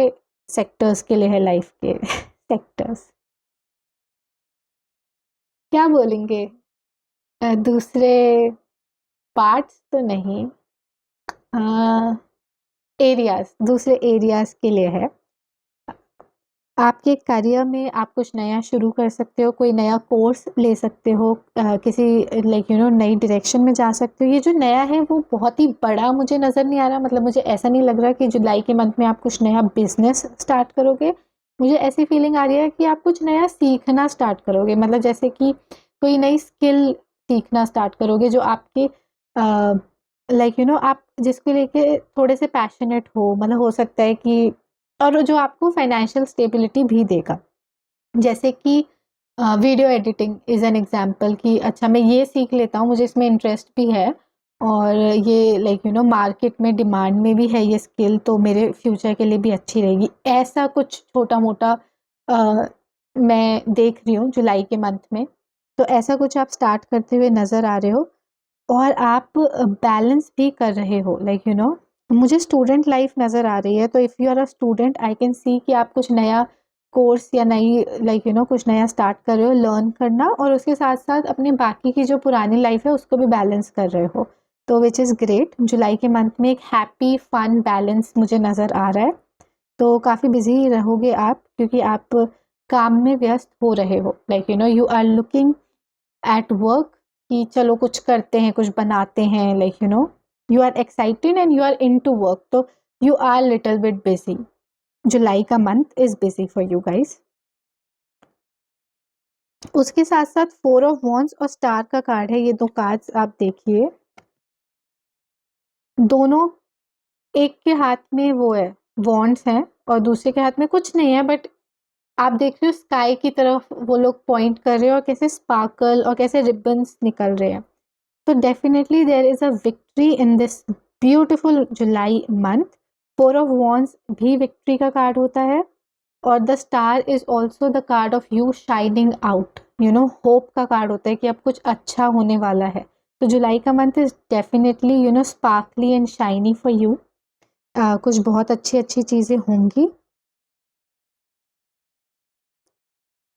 सेक्टर्स के लिए है, लाइफ के सेक्टर्स। क्या बोलेंगे? दूसरे पार्ट्स तो नहीं, एरियाज, दूसरे एरियाज के लिए है। आपके करियर में आप कुछ नया शुरू कर सकते हो, कोई नया कोर्स ले सकते हो, किसी नई डायरेक्शन में जा सकते हो। ये जो नया है वो बहुत ही बड़ा मुझे नज़र नहीं आ रहा, मतलब मुझे ऐसा नहीं लग रहा कि जुलाई के मंथ में आप कुछ नया बिजनेस स्टार्ट करोगे। मुझे ऐसी फीलिंग आ रही है कि आप कुछ नया सीखना स्टार्ट करोगे, मतलब जैसे कि कोई नई स्किल सीखना स्टार्ट करोगे जो आपके आप जिसको लेके थोड़े से पैशनेट हो, मतलब हो सकता है कि और जो आपको फाइनेंशियल स्टेबिलिटी भी देगा। जैसे कि video editing is an example कि अच्छा मैं ये सीख लेता हूँ, मुझे इसमें इंटरेस्ट भी है और ये मार्केट में डिमांड में भी है ये स्किल, तो मेरे फ्यूचर के लिए भी अच्छी रहेगी। ऐसा कुछ छोटा-मोटा मैं देख रही हूँ जुलाई के मंथ में। तो ऐसा कुछ आप स्टार्ट करते हुए नज़र आ रहे हो और आप बैलेंस भी कर रहे हो, मुझे स्टूडेंट लाइफ नज़र आ रही है। तो if you are a student I can see कि आप कुछ नया कोर्स या नई कुछ नया स्टार्ट कर रहे हो लर्न करना, और उसके साथ साथ अपने बाकी की जो पुरानी लाइफ है उसको भी बैलेंस कर रहे हो, तो विच इज़ ग्रेट। जुलाई के मंथ में एक हैप्पी फन बैलेंस मुझे नज़र आ रहा है। तो काफ़ी बिजी रहोगे आप, क्योंकि आप काम में व्यस्त हो रहे हो, you are looking at work कि चलो कुछ करते हैं, कुछ बनाते हैं, you are excited and you are into work, तो you are little bit busy. जुलाई का month is busy for you guys. उसके साथ साथ 4 ऑफ वॉन्ड्स और स्टार का कार्ड है, ये दो कार्ड्स आप देखिए, दोनों एक के हाथ में वो है वॉन्ड्स हैं और दूसरे के हाथ में कुछ नहीं है, बट आप देख रहे हो स्काई की तरफ वो लोग पॉइंट कर रहे हैं और कैसे स्पार्कल और कैसे रिबन्स निकल रहे हैं। तो definitely there is a victory in this beautiful July month. 4 of wands भी विक्ट्री का कार्ड होता है और the star is also the card of you shining out, hope का कार्ड होता है कि अब कुछ अच्छा होने वाला है। तो जुलाई का month is definitely sparkly and shiny for you. कुछ बहुत अच्छी अच्छी चीज़ें होंगी।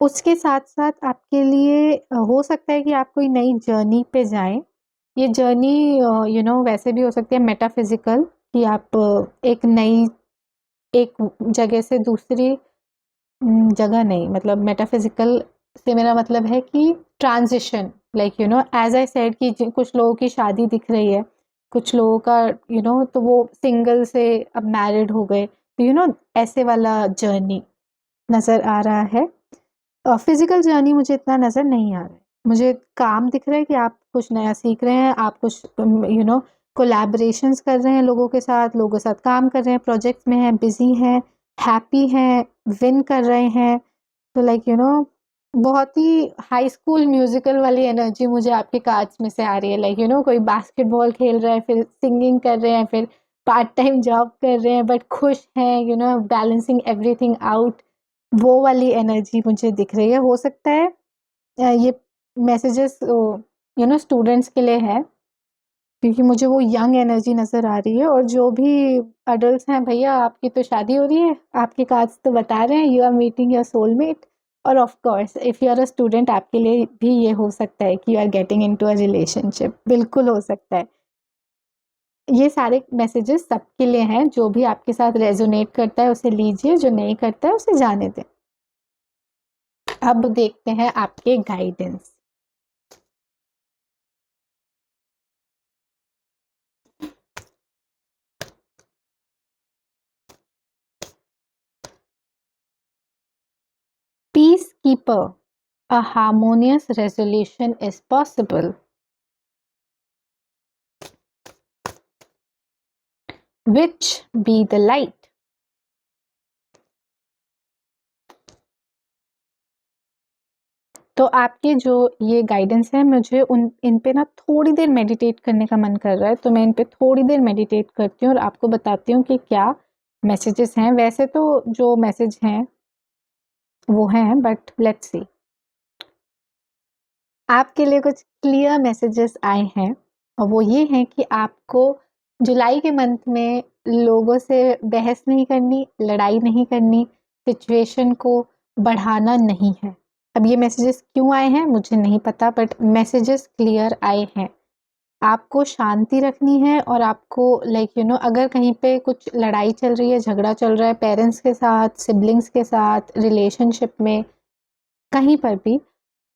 उसके साथ-साथ आपके लिए हो सकता है कि आप कोई नई जर्नी पे जाएँ। ये जर्नी वैसे भी हो सकती है मेटाफिज़िकल, कि आप एक जगह से दूसरी जगह नहीं, मतलब मेटाफिज़िकल से मेरा मतलब है कि ट्रांज़िशन, एज़ आई सेड कि ज कुछ लोगों की शादी दिख रही है, कुछ लोगों का तो वो सिंगल से अब मैरिड हो गए। तो ऐसे वाला जर्नी नज़र आ रहा है। फिज़िकल जर्नी मुझे इतना नज़र नहीं आ रहा है। मुझे काम दिख रहा है कि आप कुछ नया सीख रहे हैं, आप कुछ कोलैबोरेशंस कर रहे हैं लोगों के साथ काम कर रहे हैं, प्रोजेक्ट्स में हैं, बिज़ी हैं, हैप्पी हैं, विन कर रहे हैं। तो बहुत ही हाई स्कूल म्यूज़िकल वाली एनर्जी मुझे आपके कार्ड्स में से आ रही है। कोई बास्केटबॉल खेल रहा है, फिर सिंगिंग कर रहे हैं, फिर पार्ट टाइम जॉब कर रहे हैं, बट खुश हैं, बैलेंसिंग एवरीथिंग आउट। वो वाली एनर्जी मुझे दिख रही है। हो सकता है ये मैसेजेस स्टूडेंट्स के लिए है, क्योंकि मुझे वो यंग एनर्जी नज़र आ रही है। और जो भी एडल्ट्स हैं, भैया आपकी तो शादी हो रही है, आपके कार्ड्स तो बता रहे हैं you are meeting your soulmate. और of course if you are a student, आपके लिए भी ये हो सकता है कि you are getting into a relationship, बिल्कुल हो सकता है। ये सारे मैसेजेस सबके लिए हैं, जो भी आपके साथ रेजोनेट करता है उसे लीजिए, जो नहीं करता है उसे जाने दें। अब देखते हैं आपके guidance. Peacekeeper, a harmonious resolution is possible. Which be the light? तो आपके जो ये गाइडेंस है, मुझे इन पे ना थोड़ी देर मेडिटेट करने का मन कर रहा है, तो मैं इन पे थोड़ी देर मेडिटेट करती हूँ और आपको बताती हूँ कि क्या मैसेजेस हैं। वैसे तो जो मैसेज हैं वो हैं, बट लेट्स सी। आपके लिए कुछ क्लियर मैसेजेस आए हैं और वो ये हैं कि आपको जुलाई के मंथ में लोगों से बहस नहीं करनी, लड़ाई नहीं करनी, सिचुएशन को बढ़ाना नहीं है। अब ये मैसेजेस क्यों आए हैं मुझे नहीं पता, बट मैसेजेस क्लियर आए हैं। आपको शांति रखनी है और आपको अगर कहीं पे कुछ लड़ाई चल रही है, झगड़ा चल रहा है पेरेंट्स के साथ, सिबलिंग्स के साथ, रिलेशनशिप में, कहीं पर भी,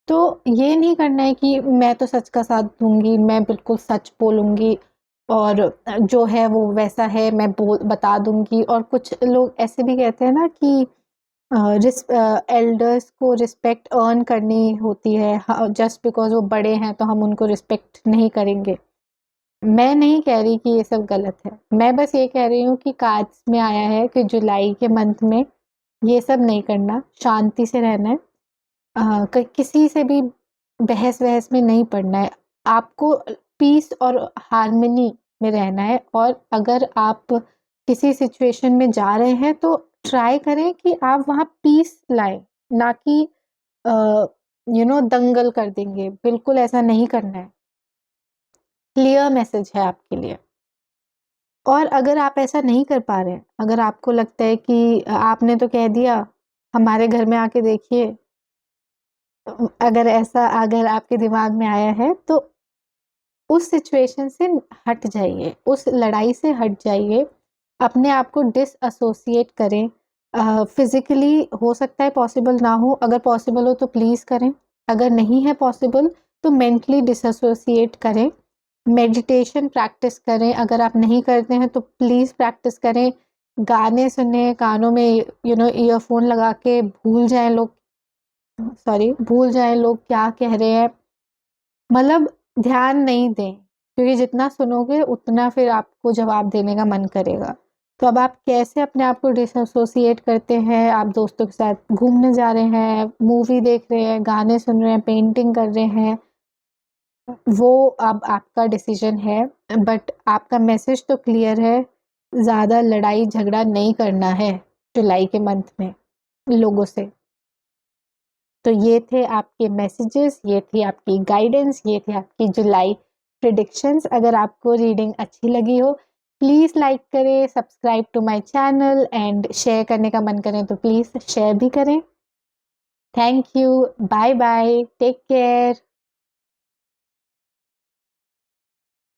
तो ये नहीं करना है कि मैं तो सच का साथ दूँगी, मैं बिल्कुल सच बोलूँगी और जो है वो वैसा है, मैं बता दूँगी। और कुछ लोग ऐसे भी कहते हैं ना कि एल्डर्स को रिस्पेक्ट अर्न करनी होती है, जस्ट बिकॉज़ वो बड़े हैं तो हम उनको रिस्पेक्ट नहीं करेंगे। मैं नहीं कह रही कि ये सब गलत है। मैं बस ये कह रही हूँ कि कार्ड्स में आया है कि जुलाई के मंथ में ये सब नहीं करना, शांति से रहना है। किसी से भी बहस-वहस में नहीं पड़ना है। आपको पीस और हार्मनी में रहना है और अगर आप किसी सिचुएशन में जा रहे हैं तो ट्राई करें कि आप वहाँ पीस लाएँ, ना कि अ, दंगल कर देंगे, बिल्कुल ऐसा नहीं करना है। क्लियर मैसेज है आपके लिए। और अगर आप ऐसा नहीं कर पा रहे हैं, अगर आपको लगता है कि आपने तो कह दिया, हमारे घर में आके देखिए, अगर आपके दिमाग में आया है तो उस सिचुएशन से हट जाइए, उस लड़ाई से हट जाइए, अपने आप को डिसएसोसिएट करें। फिज़िकली हो सकता है पॉसिबल ना हो, अगर पॉसिबल हो तो प्लीज़ करें, अगर नहीं है पॉसिबल तो मेंटली डिसएसोसिएट करें। मेडिटेशन प्रैक्टिस करें, अगर आप नहीं करते हैं तो प्लीज़ प्रैक्टिस करें। गाने सुनें, कानों में ईयरफ़ोन लगा के भूल जाएँ लोग क्या कह रहे हैं। मतलब ध्यान नहीं दें, क्योंकि जितना सुनोगे उतना फिर आपको जवाब देने का मन करेगा। तो अब आप कैसे अपने आप को डिसएसोसिएट करते हैं, आप दोस्तों के साथ घूमने जा रहे हैं, मूवी देख रहे हैं, गाने सुन रहे हैं, पेंटिंग कर रहे हैं, वो अब आपका डिसीजन है। बट आपका मैसेज तो क्लियर है, ज़्यादा लड़ाई झगड़ा नहीं करना है जुलाई के मंथ में लोगों से। तो ये थे आपके मैसेजेस, ये थी आपकी गाइडेंस, ये थी आपकी जुलाई प्रेडिक्शंस। अगर आपको रीडिंग अच्छी लगी हो, प्लीज़ लाइक करें, subscribe to my channel and share करने का मन करें तो प्लीज़ शेयर भी करें। Thank you, bye bye, take care.